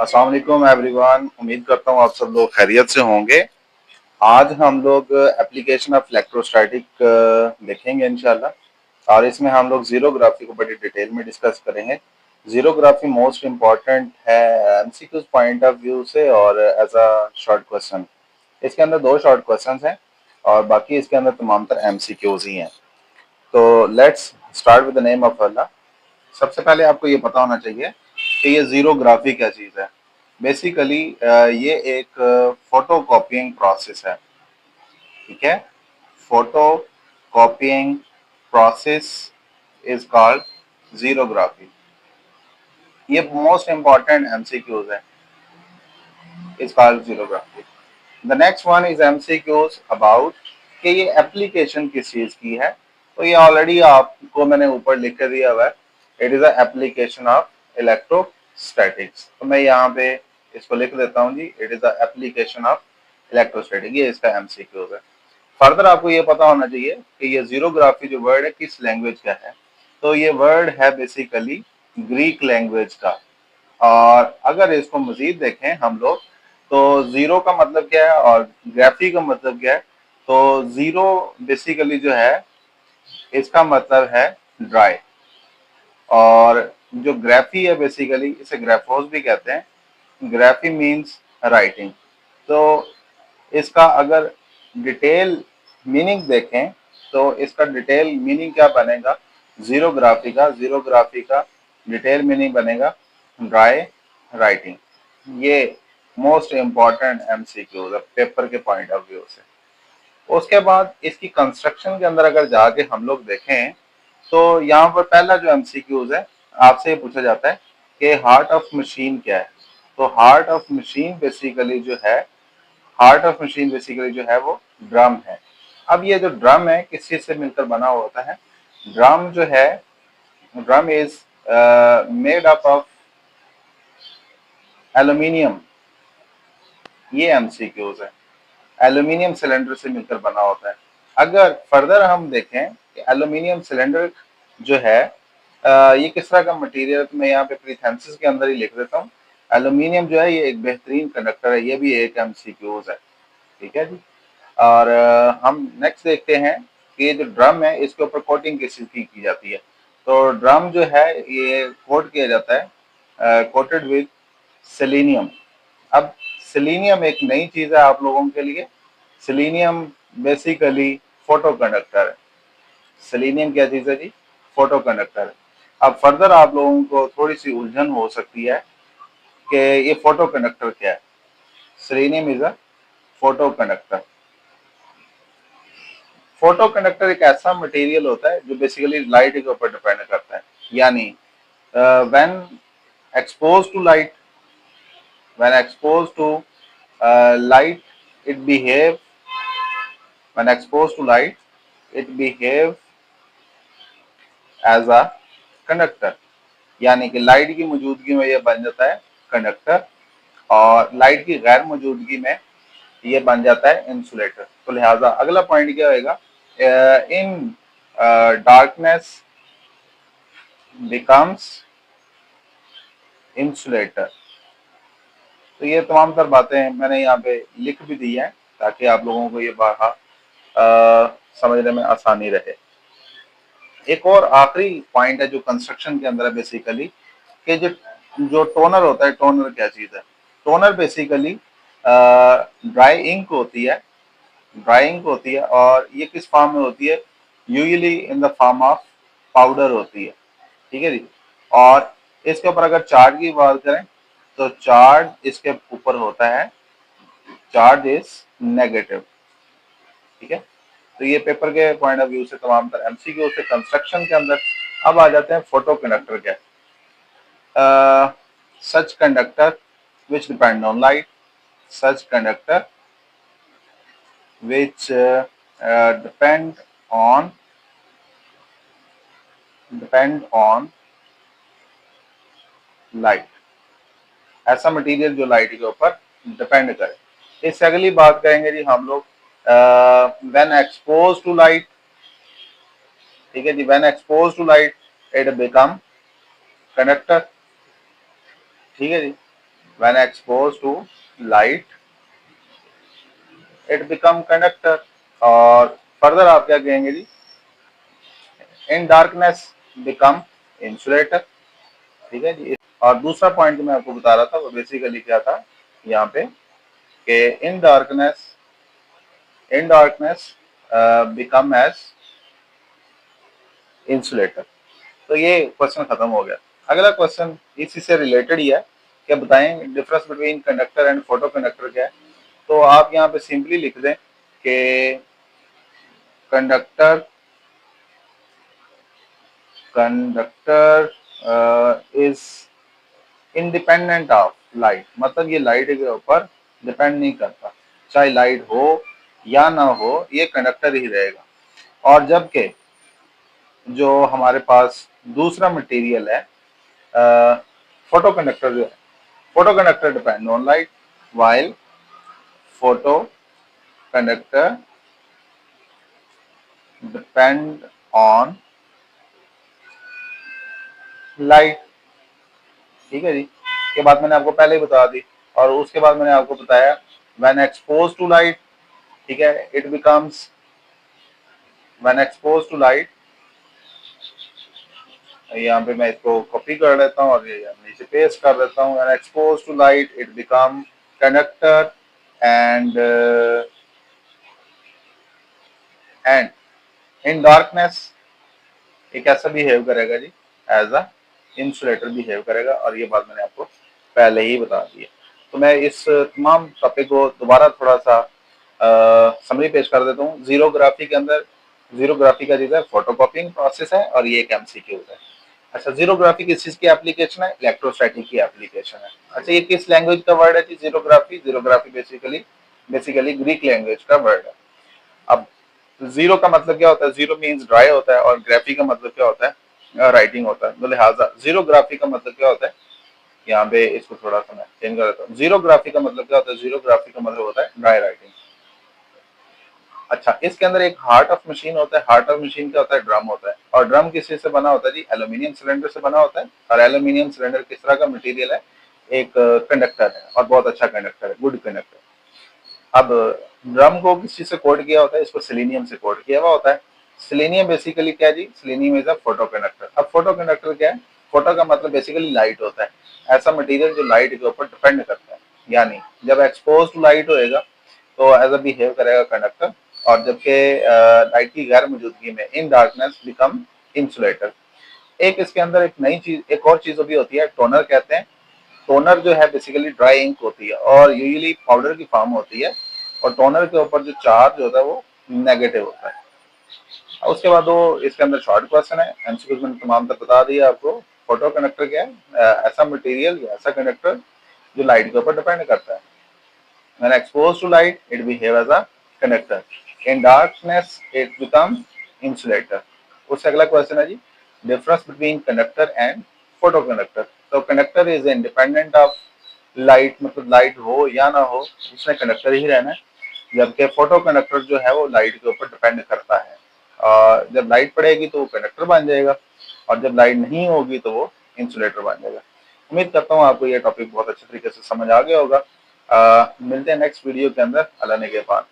अस्सलाम वालेकुम एवरीवन। उम्मीद करता हूँ आप सब लोग खैरियत से होंगे। आज हम लोग एप्लीकेशन ऑफ इलेक्ट्रोस्टैटिक देखेंगे इंशाल्लाह, और इसमें हम लोग जीरोग्राफी को बड़ी डिटेल में डिस्कस करेंगे। जीरोग्राफी मोस्ट इम्पॉर्टेंट है एमसीक्यूज पॉइंट ऑफ व्यू से और एज अ शॉर्ट क्वेश्चन। इसके अंदर दो शॉर्ट क्वेश्चन हैं और बाकी इसके अंदर तमाम तर एमसीक्यूज ही हैं। तो let's start with the name of Allah. सबसे पहले आपको ये पता होना चाहिए कि ये जीरोग्राफी क्या चीज़ है। बेसिकली ये एक फोटो कॉपिंग प्रोसेस है। ठीक है, photo copying process is called xerography. ये मोस्ट इंपॉर्टेंट एमसीक्यूज है, is called xerography. The next one is MCQs about कि ये एप्लीकेशन किस चीज की है। तो ये ऑलरेडी आपको मैंने ऊपर लिख कर दिया हुआ है, it is a application of electrostatics. तो मैं यहाँ पे इसको लिख देता हूँ जी, it is the application of electrostatic. ये इसका एमसीक्यूज है। फर्दर आपको ये पता होना चाहिए कि ये जीरोग्राफी जो वर्ड है किस लैंग्वेज का है। तो ये वर्ड है बेसिकली ग्रीक लैंग्वेज का। और अगर इसको मजीद देखें हम लोग, तो जीरो का मतलब क्या है और ग्राफी का मतलब क्या है। तो जीरो बेसिकली जो है इसका मतलब है ड्राई, और जो ग्राफी है बेसिकली इसे ग्राफोस भी कहते हैं। Graphy means writing. तो इसका अगर डिटेल मीनिंग देखें तो इसका डिटेल मीनिंग क्या बनेगा जीरोग्राफी का डिटेल मीनिंग बनेगा ड्राई राइटिंग। ये मोस्ट इम्पॉर्टेंट एमसीक्यू है पेपर के पॉइंट ऑफ व्यू से। उसके बाद इसकी कंस्ट्रक्शन के अंदर अगर जाके हम लोग देखें तो यहाँ पर पहला जो एमसीक्यूज है आपसे ये पूछा जाता है कि हार्ट ऑफ मशीन क्या है। तो हार्ट ऑफ मशीन बेसिकली जो है, हार्ट ऑफ मशीन बेसिकली जो है वो ड्रम है। अब ये जो ड्रम है किस चीज से मिलकर बना हुआ होता है। ड्रम जो है, drum is made up of aluminium. ये एमसीक्यूज है, एल्यूमिनियम सिलेंडर से मिलकर बना होता है। अगर फर्दर हम देखें कि एल्यूमिनियम सिलेंडर जो है ये किस तरह का मटेरियल है, तो मैं यहाँ पे प्रीथेंसिस के अंदर ही लिख देता हूँ। एल्यूमिनियम जो है ये एक बेहतरीन कंडक्टर है। ये भी एक एमसीक्यूज है। ठीक है जी। और हम नेक्स्ट देखते हैं कि ये जो ड्रम है इसके ऊपर कोटिंग किस चीज की जाती है। तो ड्रम जो है ये कोट किया जाता है कोटेड विद सेलेनियम। अब सेलेनियम एक नई चीज है आप लोगों के लिए। सेलेनियम बेसिकली फोटो कंडक्टर है। सेलेनियम क्या चीज है जी, फोटो कंडक्टर है। अब फर्दर आप लोगों को थोड़ी सी उलझन हो सकती है कि ये फोटो कंडक्टर क्या है। Selenium is a photo conductor. Photo conductor एक ऐसा मटेरियल होता है जो बेसिकली लाइट के ऊपर डिपेंड करता है। यानी when expose to light, when expose to light it behave, when expose to light it behave as a conductor. यानी कि लाइट की मौजूदगी में ये बन जाता है कंडक्टर, और लाइट की गैर मौजूदगी में ये बन जाता है इंसुलेटर। तो लिहाजा अगला पॉइंट क्या होगा, इन डार्कनेस बिकम्स इंसुलेटर। तो ये तमाम तर बातें मैंने यहाँ पे लिख भी दी हैं ताकि आप लोगों को ये बात समझने में आसानी रहे। एक और आखिरी पॉइंट है जो कंस्ट्रक्शन के अंदर है बेसिकली, कि जो जो टोनर होता है, टोनर क्या चीज है। टोनर बेसिकली ड्राई इंक होती है, ड्राई इंक होती है, और ये किस फॉर्म में होती है, usually in the form of powder होती है। ठीक है जी। और इसके ऊपर अगर चार्ज की बात करें तो चार्ज इसके ऊपर होता है, चार्ज इज नेगेटिव। ठीक है। तो ये पेपर के पॉइंट ऑफ व्यू से तमाम तर एमसीक्यू से कंस्ट्रक्शन के अंदर। अब आ जाते हैं फोटो कंडक्टर क्या है। Such conductor which depend on light, such conductor which depend on light. ऐसा मटेरियल जो लाइट के ऊपर डिपेंड करे। इससे अगली बात करेंगे जी हम लोग व्हेन एक्सपोज टू लाइट। ठीक है जी, when expose to light it become conductor. ठीक है जी। When expose to light it become conductor. और फर्दर आप क्या कहेंगे जी, इन डार्कनेस बिकम इंसुलेटर। ठीक है जी। और दूसरा पॉइंट जो मैं आपको बता रहा था वो बेसिकली क्या था यहाँ पे, कि in darkness become as insulator. तो ये क्वेश्चन खत्म हो गया। अगला क्वेश्चन इसी से रिलेटेड ही है, क्या बताएं difference between conductor and photo conductor क्या है। तो आप यहाँ पे सिंपली लिख दें कि conductor conductor is independent of light, मतलब ये लाइट के ऊपर डिपेंड नहीं करता, चाहे लाइट हो या ना हो ये कंडक्टर ही रहेगा। और जबकि जो हमारे पास दूसरा मटेरियल है फोटो कंडक्टर जो है, photo conductor depend on light while photo conductor depend on light। ठीक है जी, ये बात मैंने आपको पहले ही बता दी। और उसके बाद मैंने आपको बताया when exposed to light, ठीक है, it becomes when exposed to light, यहाँ पे मैं इसको कॉपी कर लेता हूँ और ये नीचे पेस्ट कर देता हूँ। when exposed to light it become conductor and in darkness ये कैसा बिहेव करेगा जी, एज अ इंसुलेटर बिहेव करेगा। और ये बात मैंने आपको पहले ही बता दी है। तो मैं इस तमाम टॉपिक को दोबारा थोड़ा सा समरी पेश कर देता हूँ। जीरोग्राफी के अंदर, जीरोग्राफी का जो है फोटोकॉपिंग प्रोसेस है और ये एक एमसीक्यू है। अच्छा, जीरोग्राफी किस चीज की एप्लीकेशन है, इलेक्ट्रोस्टैटिक की एप्लीकेशन है। अच्छा, ये किस लैंग्वेज का वर्ड है जी जीरोग्राफी, जीरोग्राफी बेसिकली ग्रीक लैंग्वेज का वर्ड है। अब जीरो का मतलब क्या होता है, जीरो मीन्स ड्राई होता है, और ग्राफी का मतलब क्या होता है, राइटिंग होता है। तो लिहाजा जीरोग्राफी का मतलब क्या होता है, यहाँ पे इसको थोड़ा सा मैं चेंज कर देता हूँ। जीरोग्राफी का मतलब क्या होता है, जीरोग्राफी का मतलब होता है ड्राई राइटिंग। अच्छा, इसके अंदर एक हार्ट ऑफ मशीन होता है। हार्ट ऑफ मशीन क्या होता है, ड्रम होता है। और ड्रम किस चीज से बना होता है जी, एल्यूमिनियम सिलेंडर से बना होता है। और एल्यूमिनियम सिलेंडर किस तरह का मटेरियल है, एक कंडक्टर है, और बहुत अच्छा कंडक्टर है, गुड कंडक्टर। अब ड्रम को किस चीज से कोट किया होता है, इसको सिलीनियम से कोट किया हुआ होता है। सिलीनियम बेसिकली क्या है जी, selenium is a photo conductor. अब फोटो कंडक्टर क्या है, फोटो का मतलब बेसिकली लाइट होता है, ऐसा मटेरियल जो लाइट के ऊपर डिपेंड करता है। यानी जब एक्सपोज टू लाइट होएगा तो एज अ बिहेव करेगा कंडक्टर, और जबकि लाइट की गैर मौजूदगी में इन डार्कनेस बिकम इंसुलेटर। एक इसके अंदर एक नई चीज, एक और चीज भी होती है, टोनर कहते हैं। टोनर जो है बेसिकली ड्राई इंक होती है और यूजुअली पाउडर की फॉर्म होती है, और टोनर के ऊपर जो चार्ज होता है वो नेगेटिव होता है। और उसके बाद वो इसके अंदर शॉर्ट क्वेश्चन है, एमसीक्यू मैंने तमाम तक बता दिया आपको। फोटो कंडक्टर क्या है, ऐसा मटेरियल या ऐसा कंडक्टर जो लाइट के ऊपर डिपेंड करता है। When exposed to light, it behave as a conductor. In darkness, it becomes insulator. उससे अगला क्वेश्चन है जी, difference between conductor and photo conductor. तो conductor is independent of light, मतलब लाइट हो या ना हो उसने कंडक्टर ही रहना है। जबकि फोटो कंडक्टर जो है वो लाइट के ऊपर डिपेंड करता है, और जब लाइट पड़ेगी तो वो कंडक्टर बन जाएगा, और जब लाइट नहीं होगी तो वो इंसुलेटर बन जाएगा। उम्मीद करता हूँ आपको ये टॉपिक बहुत अच्छे तरीके से समझ आ गया होगा। मिलते हैं नेक्स्ट वीडियो के अंदर। अल्लाह ने के बाद।